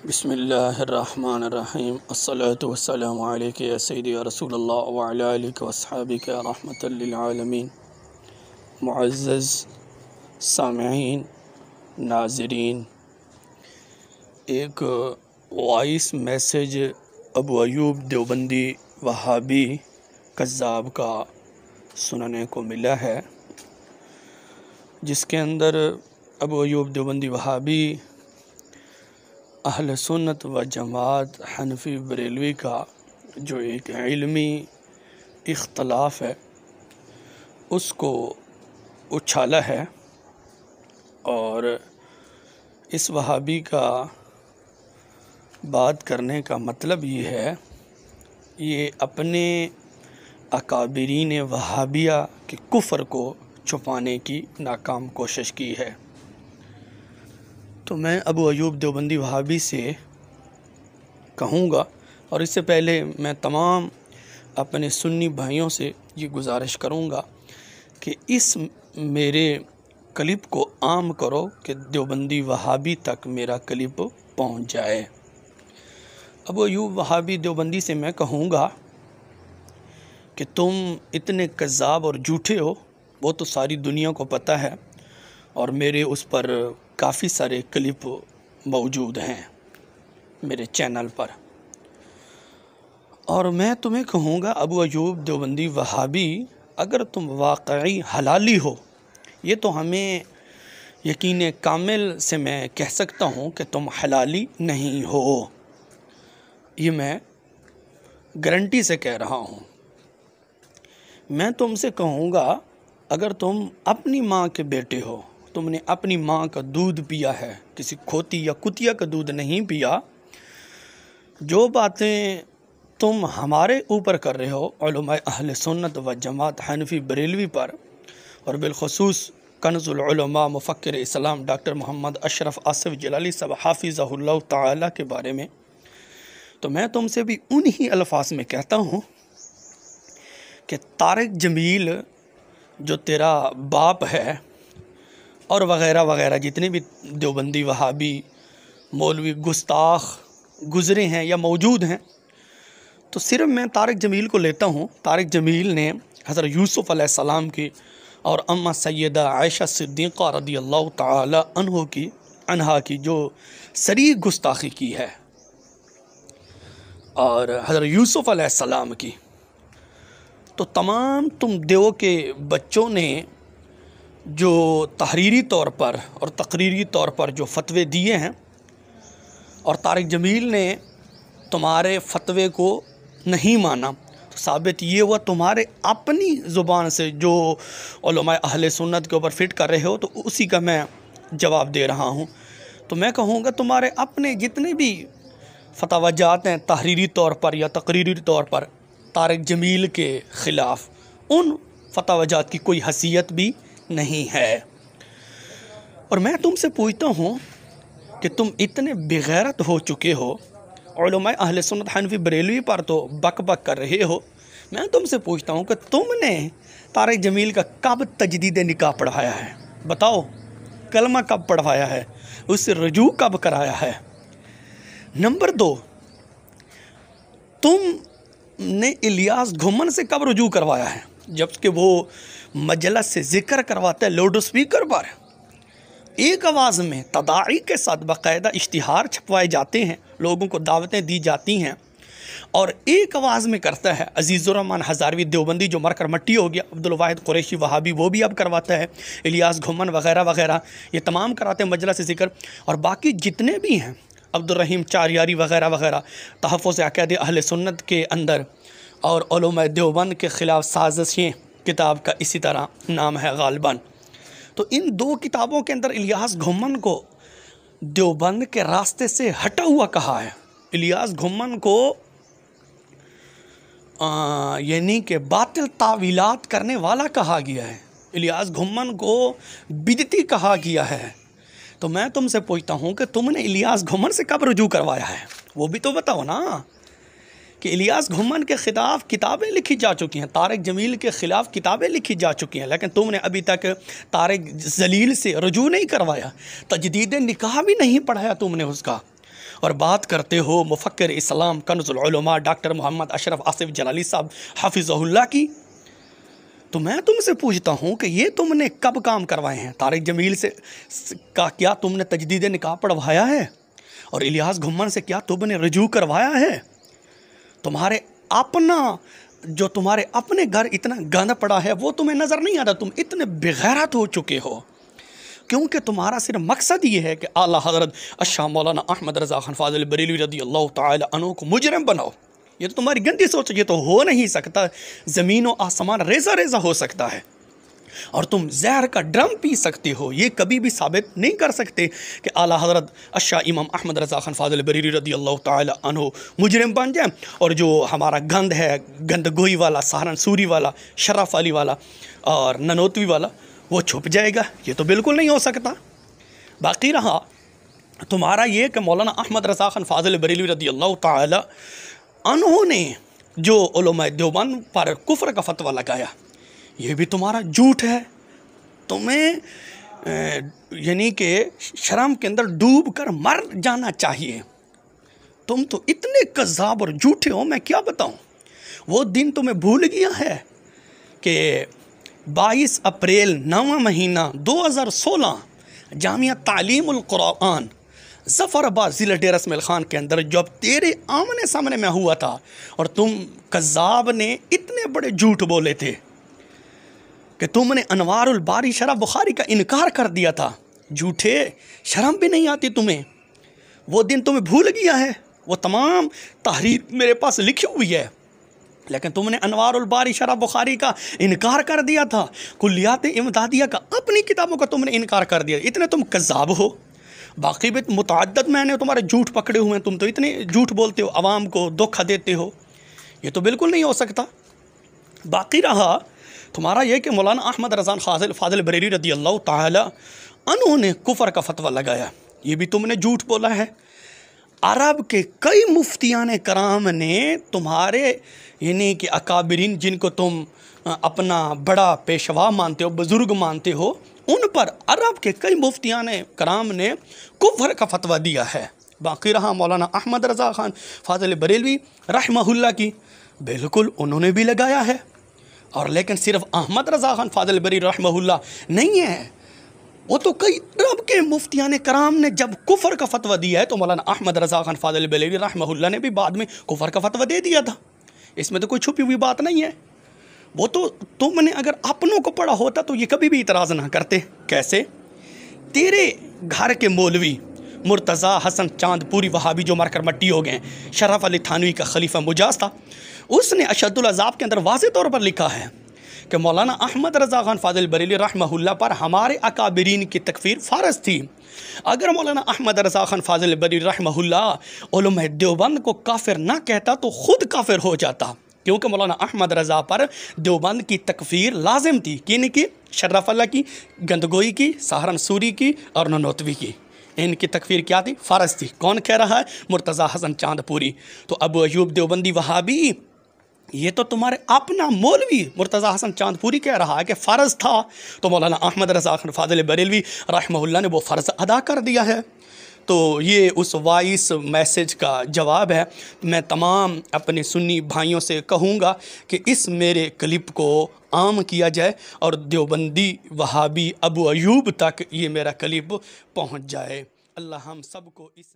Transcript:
بسم اللہ الرحمن الرحیم الصلاة والسلام علیک یا سیدی یا رسول اللہ وعلی آلک و اصحابک رحمۃ للعالمین۔ معزز سامعین، ناظرین، ایک وائس میسیج ابو ایوب دیوبندی وہابی کذاب کا سننے کو ملا ہے، جس کے اندر ابو ایوب دیوبندی وہابی اہل سنت و جماعت حنفی بریلوی کا جو ایک علمی اختلاف ہے اس کو اچھالا ہے، اور اس وہابی کا بات کرنے کا مطلب یہ ہے، یہ اپنے اکابرین وہابیہ کے کفر کو چھپانے کی ناکام کوشش کی ہے۔ تو میں ابو ایوب دیوبندی وہابی سے کہوں گا، اور اس سے پہلے میں تمام اپنے سنی بھائیوں سے یہ گزارش کروں گا کہ اس میرے کلپ کو عام کرو کہ دیوبندی وہابی تک میرا کلپ پہنچ جائے۔ ابو ایوب وہابی دیوبندی سے میں کہوں گا کہ تم اتنے کذاب اور جھوٹے ہو، وہ تو ساری دنیا کو پتہ ہے، اور میرے اس پر کافی سارے کلپ موجود ہیں میرے چینل پر۔ اور میں تمہیں کہوں گا ابو ایوب دیوبندی وہابی، اگر تم واقعی حلالی ہو، یہ تو ہمیں یقین کامل سے میں کہہ سکتا ہوں کہ تم حلالی نہیں ہو، یہ میں گارنٹی سے کہہ رہا ہوں۔ میں تم سے کہوں گا، اگر تم اپنی ماں کے بیٹے ہو، تم نے اپنی ماں کا دودھ پیا ہے، کسی کھوتی یا کتیا کا دودھ نہیں پیا، جو باتیں تم ہمارے اوپر کر رہے ہو، علماء اہل سنت و جماعت حنفی بریلوی پر، اور بالخصوص کنز العلماء مفکر اسلام ڈاکٹر محمد اشرف آصف جلالی صاحب حافظہ اللہ تعالی کے بارے میں، تو میں تم سے بھی انہی الفاظ میں کہتا ہوں کہ طارق جمیل جو تیرا باپ ہے، اور وغیرہ وغیرہ جتنے بھی دیوبندی وہابی مولوی گستاخ گزرے ہیں یا موجود ہیں، تو صرف میں طارق جمیل کو لیتا ہوں۔ طارق جمیل نے حضرت یوسف علیہ السلام کی اور اماں سیدہ عائشہ صدیقہ رضی اللہ تعالی عنہا کی جو صریح گستاخی کی ہے، اور حضرت یوسف علیہ السلام کی، تو تمام تم دیو کے بچوں نے جو تحریری طور پر اور تقریری طور پر جو فتوے دیے ہیں، اور طارق جمیل نے تمہارے فتوے کو نہیں مانا، تو ثابت یہ ہوا تمہارے اپنی زبان سے جو علماء اہل سنت کے اوپر فٹ کر رہے ہو، تو اسی کا میں جواب دے رہا ہوں۔ تو میں کہوں گا تمہارے اپنے جتنے بھی فتویٰ جات ہیں تحریری طور پر یا تقریری طور پر طارق جمیل کے خلاف، ان فتویٰ جات کی کوئی حیثیت بھی نہیں ہے۔ اور میں تم سے پوچھتا ہوں کہ تم اتنے بغیرت ہو چکے ہو، علماء اہل سنت حنفی بریلوی پر تو بک بک کر رہے ہو، میں تم سے پوچھتا ہوں کہ تم نے طارق جمیل کا کب تجدید نکاح پڑھایا ہے؟ بتاؤ، کلمہ کب پڑھوایا ہے؟ اس سے رجوع کب کرایا ہے؟ نمبر 2، تم نے الیاس گھمن سے کب رجوع کروایا ہے؟ جبکہ وہ مجلس سے ذکر کرواتا ہے لاؤڈ اسپیکر پر، ایک آواز میں تداعی کے ساتھ باقاعدہ اشتہار چھپوائے جاتے ہیں، لوگوں کو دعوتیں دی جاتی ہیں، اور ایک آواز میں کرتا ہے۔ عزیز الرحمن ہزاروی دیوبندی جو مر کر مٹی ہو گیا، عبدالواحد قریشی وہابی وہ بھی اب کرواتا ہے، الیاس گھمن وغیرہ وغیرہ، یہ تمام کراتے ہیں مجلس ذکر، اور باقی جتنے بھی ہیں عبدالرحیم چاریاری وغیرہ وغیرہ، تحفظ عقائد اہل سنت کے اندر، اور علماء دیوبند کے خلاف سازشیں کتاب کا اسی طرح نام ہے غالباً۔ تو ان 2 کتابوں کے اندر الیاس گھمن کو دیوبند کے راستے سے ہٹا ہوا کہا ہے، الیاس گھمن کو یعنی کہ باطل تعویلات کرنے والا کہا گیا ہے، الیاس گھمن کو بدعتی کہا گیا ہے۔ تو میں تم سے پوچھتا ہوں کہ تم نے الیاس گھمن سے کب رجوع کروایا ہے؟ وہ بھی تو بتاؤ نا، کہ الیاس گھمن کے خلاف کتابیں لکھی جا چکی ہیں، طارق جمیل کے خلاف کتابیں لکھی جا چکی ہیں، لیکن تم نے ابھی تک طارق جلیل سے رجوع نہیں کروایا، تجدید نکاح بھی نہیں پڑھایا تم نے اس کا، اور بات کرتے ہو مفکر اسلام کنز العلماء ڈاکٹر محمد اشرف آصف جلالی صاحب حفظہ اللہ کی، تو میں تم سے پوچھتا ہوں کہ یہ تم نے کب کام کروائے ہیں؟ طارق جمیل سے کا کیا تم نے تجدید نکاح پڑھوایا ہے؟ اور الیاس گھمن سے کیا تم نے رجوع کروایا ہے؟ تمہارے اپنے گھر اتنا گند پڑا ہے وہ تمہیں نظر نہیں آتا، تم اتنے بغیرت ہو چکے ہو، کیونکہ تمہارا صرف مقصد یہ ہے کہ اعلیٰ حضرت الشاہ مولانا احمد رضا خان فاضل بریلوی رضی اللہ تعالی عنہ کو مجرم بناؤ۔ یہ تو تمہاری گندی سوچ، یہ تو ہو نہیں سکتا، زمین و آسمان ریزہ ریزہ ہو سکتا ہے، اور تم زہر کا ڈرم پی سکتے ہو، یہ کبھی بھی ثابت نہیں کر سکتے کہ اعلیٰ حضرت الشاہ امام احمد رضا خان فاضل بریلوی رضی اللہ تعالی عنہ مجرم بن جائیں، اور جو ہمارا گند ہے، گند گوئی والا، سہارنسوری والا، شرف علی والا اور ننوتوی والا، وہ چھپ جائے گا۔ یہ تو بالکل نہیں ہو سکتا۔ باقی رہا تمہارا یہ کہ مولانا احمد رضا خان فاضل بریلوی رضی اللہ تعالی عنہ نے جو علماء دیوبند پر کفر کا فتویٰ لگایا، یہ بھی تمہارا جھوٹ ہے۔ تمہیں یعنی کہ شرم کے اندر ڈوب کر مر جانا چاہیے۔ تم تو اتنے کذاب اور جھوٹے ہو، میں کیا بتاؤں۔ وہ دن تمہیں بھول گیا ہے کہ 22 اپریل 9 مہینہ 2016 جامعہ تعلیم القرآن ظفر آباد ضلع ڈیرہ اسماعیل خان کے اندر جب تیرے آمنے سامنے میں ہوا تھا، اور تم کذاب نے اتنے بڑے جھوٹ بولے تھے کہ تم نے انوار الباری شرح بخاری کا انکار کر دیا تھا۔ جھوٹے، شرم بھی نہیں آتی تمہیں۔ وہ دن تمہیں بھول گیا ہے۔ وہ تمام تحریر میرے پاس لکھی ہوئی ہے، لیکن تم نے انوار الباری شرح بخاری کا انکار کر دیا تھا، کلیات امدادیہ کا اپنی کتابوں کا تم نے انکار کر دیا۔ اتنے تم کذاب ہو۔ باقی بھی متعدد میں نے تمہارے جھوٹ پکڑے ہوئے ہیں، تم تو اتنے جھوٹ بولتے ہو، عوام کو دھوکہ دیتے ہو، یہ تو بالکل نہیں ہو سکتا۔ باقی رہا تمہارا یہ کہ مولانا احمد رضا فاضل بریلوی رضی اللہ تعالی عنہ نے کفر کا فتویٰ لگایا، یہ بھی تم نے جھوٹ بولا ہے۔ عرب کے کئی مفتیان کرام نے تمہارے یعنی کہ اکابرین، جن کو تم اپنا بڑا پیشوا مانتے ہو، بزرگ مانتے ہو، ان پر عرب کے کئی مفتیان کرام نے کفر کا فتویٰ دیا ہے۔ باقی رہا مولانا احمد رضا خان فاضل بریلوی رحمہ اللہ کی، بالکل انہوں نے بھی لگایا ہے، اور لیکن صرف احمد رضا خان فاضل بریلوی رحمہ اللہ نہیں ہے، وہ تو کئی عرب کے مفتیان کرام نے جب کفر کا فتویٰ دیا ہے تو مولانا احمد رضا خان فاضل بریلوی رحمہ اللہ نے بھی بعد میں کفر کا فتویٰ دے دیا تھا۔ اس میں تو کوئی چھپی ہوئی بات نہیں ہے۔ وہ تو تم نے اگر اپنوں کو پڑھا ہوتا تو یہ کبھی بھی اعتراض نہ کرتے۔ کیسے؟ تیرے گھر کے مولوی مرتضیٰ حسن چاند پوری وہابی جو مر کر مٹی ہو گئے، شرف علی تھانوی کا خلیفہ مجاز تھا، اس نے اشد العذاب کے اندر واضح طور پر لکھا ہے کہ مولانا احمد رضا خان فاضل بریلوی رحمہ اللہ پر ہمارے اکابرین کی تکفیر فرض تھی۔ اگر مولانا احمد رضا خان فاضل بریلوی رحمہ اللہ علماء دیوبند کو کافر نہ کہتا تو خود کافر ہو جاتا، کیونکہ مولانا احمد رضا پر دیوبند کی تکفیر لازم تھی، یعنی کہ شرف اللہ کی، گندگوئی کی، سہارنسوری کی اور ننوتوی کی، ان کی تکفیر کیا تھی؟ فرض تھی۔ کون کہہ رہا ہے؟ مرتضیٰ حسن چاند پوری۔ تو ابو ایوب دیوبندی وہابی، یہ تو تمہارے اپنا مولوی مرتضیٰ حسن چاند پوری کہہ رہا ہے کہ فرض تھا، تو مولانا احمد رضا خان فاضل بریلوی رحمہ اللہ نے وہ فرض ادا کر دیا ہے۔ تو یہ اس وائس میسیج کا جواب ہے۔ میں تمام اپنے سنی بھائیوں سے کہوں گا کہ اس میرے کلپ کو عام کیا جائے اور دیوبندی وہابی ابو ایوب تک یہ میرا کلپ پہنچ جائے۔ اللہ ہم سب کو اس